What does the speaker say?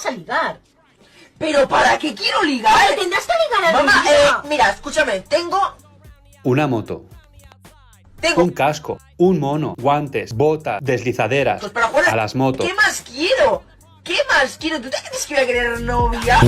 vas a ligar. ¿Pero para qué quiero ligar? Pero tendrás que ligar algún Mamá, día. mira, escúchame, tengo Una moto, un casco, un mono, guantes, botas, deslizaderas. Pues para jugar A las motos. ¿Qué más quiero? ¿Qué más quiero? ¿Tú te crees que voy a querer novia?